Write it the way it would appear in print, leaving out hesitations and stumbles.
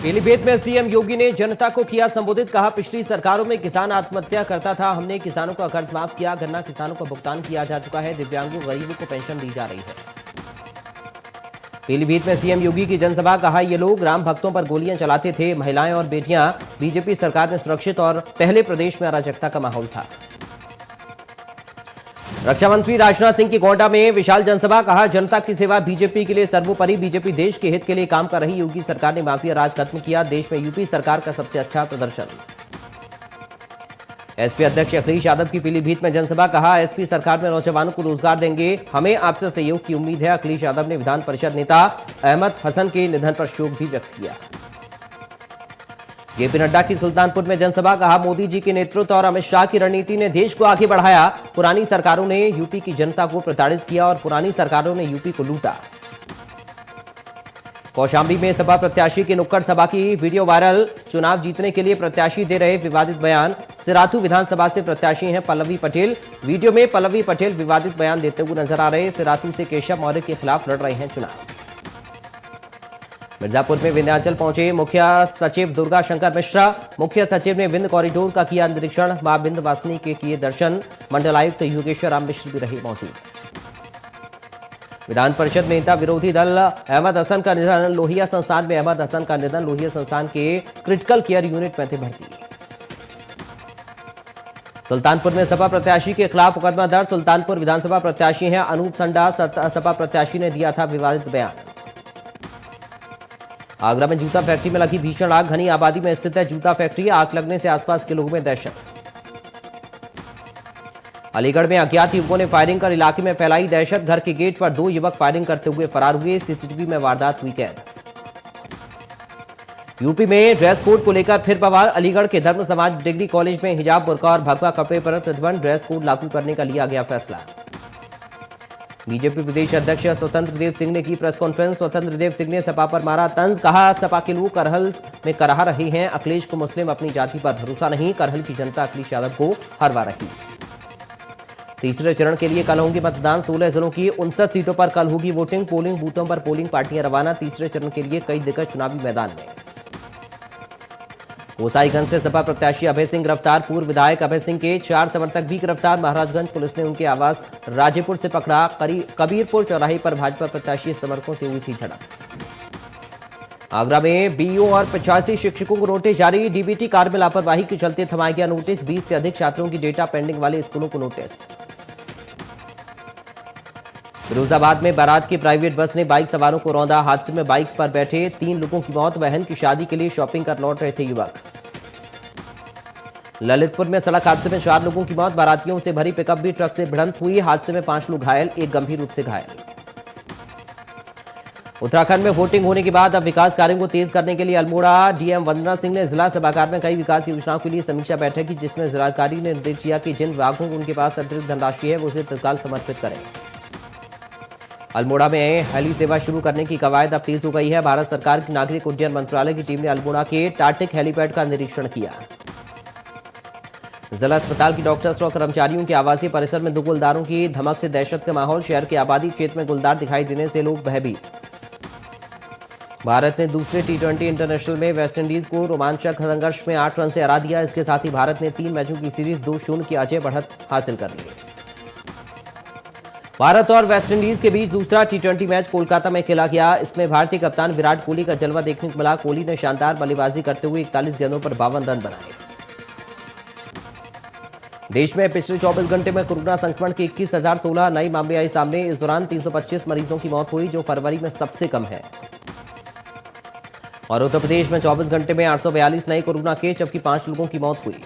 पीलीभीत में सीएम योगी ने जनता को किया संबोधित। कहा, पिछली सरकारों में किसान आत्महत्या करता था, हमने किसानों का कर्ज माफ किया, गन्ना किसानों का भुगतान किया जा चुका है, दिव्यांगों गरीबों को पेंशन दी जा रही है। पीलीभीत में सीएम योगी की जनसभा। कहा, ये लोग राम भक्तों पर गोलियां चलाते थे, महिलाएं और बेटियां बीजेपी सरकार में सुरक्षित और पहले प्रदेश में अराजकता का माहौल था। रक्षा मंत्री राजनाथ सिंह की गोंडा में विशाल जनसभा। कहा, जनता की सेवा बीजेपी के लिए सर्वोपरि, बीजेपी देश के हित के लिए काम कर रही, योगी सरकार ने माफिया राज खत्म किया, देश में यूपी सरकार का सबसे अच्छा प्रदर्शन। एसपी अध्यक्ष अखिलेश यादव की पीलीभीत में जनसभा। कहा, एसपी सरकार में नौजवानों को रोजगार देंगे, हमें आपसे सहयोग की उम्मीद है। अखिलेश यादव ने विधान परिषद नेता अहमद हसन के निधन पर शोक भी व्यक्त किया। जेपी नड्डा की सुल्तानपुर में जनसभा। कहा, मोदी जी के नेतृत्व और अमित शाह की रणनीति ने देश को आगे बढ़ाया, पुरानी सरकारों ने यूपी की जनता को प्रताड़ित किया और पुरानी सरकारों ने यूपी को लूटा। कौशाम्बी में सपा प्रत्याशी की नुक्कड़ सभा की वीडियो वायरल। चुनाव जीतने के लिए प्रत्याशी दे रहे विवादित बयान। सिराथू विधानसभा से प्रत्याशी हैं पल्लवी पटेल। वीडियो में पल्लवी पटेल विवादित बयान देते हुए नजर आ रहे। सिराथू से केशव मौर्य के खिलाफ लड़ रहे हैं चुनाव। मिर्जापुर में विंध्याचल पहुंचे मुख्य सचिव दुर्गा शंकर मिश्रा। मुख्य सचिव ने विंध्य कॉरिडोर का किया निरीक्षण, मां विंध्यवासिनी के किए दर्शन। मंडलायुक्त योगेश्वर राम मिश्र भी रहे मौजूद। विधान परिषद में नेता विरोधी दल अहमद हसन का निधन। लोहिया संस्थान में अहमद हसन का निधन। लोहिया संस्थान के क्रिटिकल केयर यूनिट में थे भर्ती। सुल्तानपुर में सपा प्रत्याशी के खिलाफ मुकदमा दर्ज। सुल्तानपुर विधानसभा प्रत्याशी हैं अनूप संडा। सपा प्रत्याशी ने दिया था विवादित बयान। आगरा में जूता फैक्ट्री में लगी भीषण आग। घनी आबादी में स्थित है जूता फैक्ट्री। आग लगने से आसपास के लोगों में दहशत। अलीगढ़ में अज्ञात युवकों ने फायरिंग कर इलाके में फैलाई दहशत। घर के गेट पर 2 युवक फायरिंग करते हुए फरार हुए। सीसीटीवी में वारदात हुई कैद। यूपी में ड्रेस कोड को लेकर फिर बवाल। अलीगढ़ के धर्म समाज डिग्री कॉलेज में हिजाब, बुर्का और भगवा कपड़े पर प्रतिबंध। ड्रेस कोड लागू करने का लिया गया फैसला। बीजेपी प्रदेश अध्यक्ष स्वतंत्र देव सिंह ने की प्रेस कॉन्फ्रेंस। स्वतंत्र देव सिंह ने सपा पर मारा तंज। कहा, सपा के लोग करहल में कराह रहे हैं, अखिलेश को मुस्लिम अपनी जाति पर भरोसा नहीं। करहल की जनता अखिलेश यादव को हरवा रही। तीसरे चरण के लिए कल होंगे मतदान। 16 जिलों की 59 सीटों पर कल होगी वोटिंग। पोलिंग बूथों पर पोलिंग पार्टियां रवाना। तीसरे चरण के लिए कई दिग्गज चुनावी मैदान में। गोसाईगंज से सपा प्रत्याशी अभय सिंह गिरफ्तार। पूर्व विधायक अभय सिंह के 4 समर्थक भी गिरफ्तार। महाराजगंज पुलिस ने उनके आवास राजेपुर से पकड़ा। कबीरपुर चौराहे पर भाजपा प्रत्याशी समर्थकों से हुई थी झड़प। आगरा में बीईओ और 85 शिक्षकों को नोटिस जारी। डीबीटी कार्य में लापरवाही के चलते थमाया गया नोटिस। 20 से अधिक छात्रों की डेटा पेंडिंग वाले स्कूलों को नोटिस। फिरोजाबाद में बारात की प्राइवेट बस ने बाइक सवारों को रौंदा। हादसे में बाइक पर बैठे 3 लोगों की मौत। बहन की शादी के लिए शॉपिंग कर लौट रहे थे युवक। ललितपुर में सड़क हादसे में 4 लोगों की मौत। बारातियों से भरी पिकअप भी ट्रक से भिड़ंत हुई। हादसे में 5 लोग घायल, 1 गंभीर रूप से घायल। उत्तराखंड में वोटिंग होने के बाद अब विकास कार्यों को तेज करने के लिए अल्मोड़ा डीएम वंदना सिंह ने जिला सभागार में कई विकास योजनाओं के लिए समीक्षा बैठक की, जिसमें जिलाधिकारी ने निर्देश दिया कि जिन विभागों को उनके पास अतिरिक्त धनराशि है वो उसे तत्काल समर्पित करें। अल्मोड़ा में हेली सेवा शुरू करने की कवायद अब तेज हो गई है। भारत सरकार की नागरिक उड्डयन मंत्रालय की टीम ने अल्मोड़ा के टाटिक हेलीपैड का निरीक्षण किया। जिला अस्पताल की डॉक्टर्स और कर्मचारियों के आवासीय परिसर में 2 गुलदारों की धमक से दहशत का माहौल। शहर के आबादी क्षेत्र में गुलदार दिखाई देने से लोग भयभीत। भारत ने दूसरे T20 इंटरनेशनल में वेस्टइंडीज को रोमांचक संघर्ष में 8 रन से हरा दिया। इसके साथ ही भारत ने 3 मैचों की सीरीज 2-0 की अजय बढ़त हासिल कर ली। भारत और वेस्टइंडीज के बीच दूसरा T20 मैच कोलकाता में खेला गया। इसमें भारतीय कप्तान विराट कोहली का जलवा देखने को मिला। कोहली ने शानदार बल्लेबाजी करते हुए 41 गेंदों पर 52 रन बनाए। देश में पिछले 24 घंटे में कोरोना संक्रमण के 21,016 नए मामले आए सामने। इस दौरान 325 मरीजों की मौत हुई, जो फरवरी में सबसे कम है। और उत्तर प्रदेश में 24 घंटे में 842 नए कोरोना केस, जबकि 5 लोगों की मौत हुई।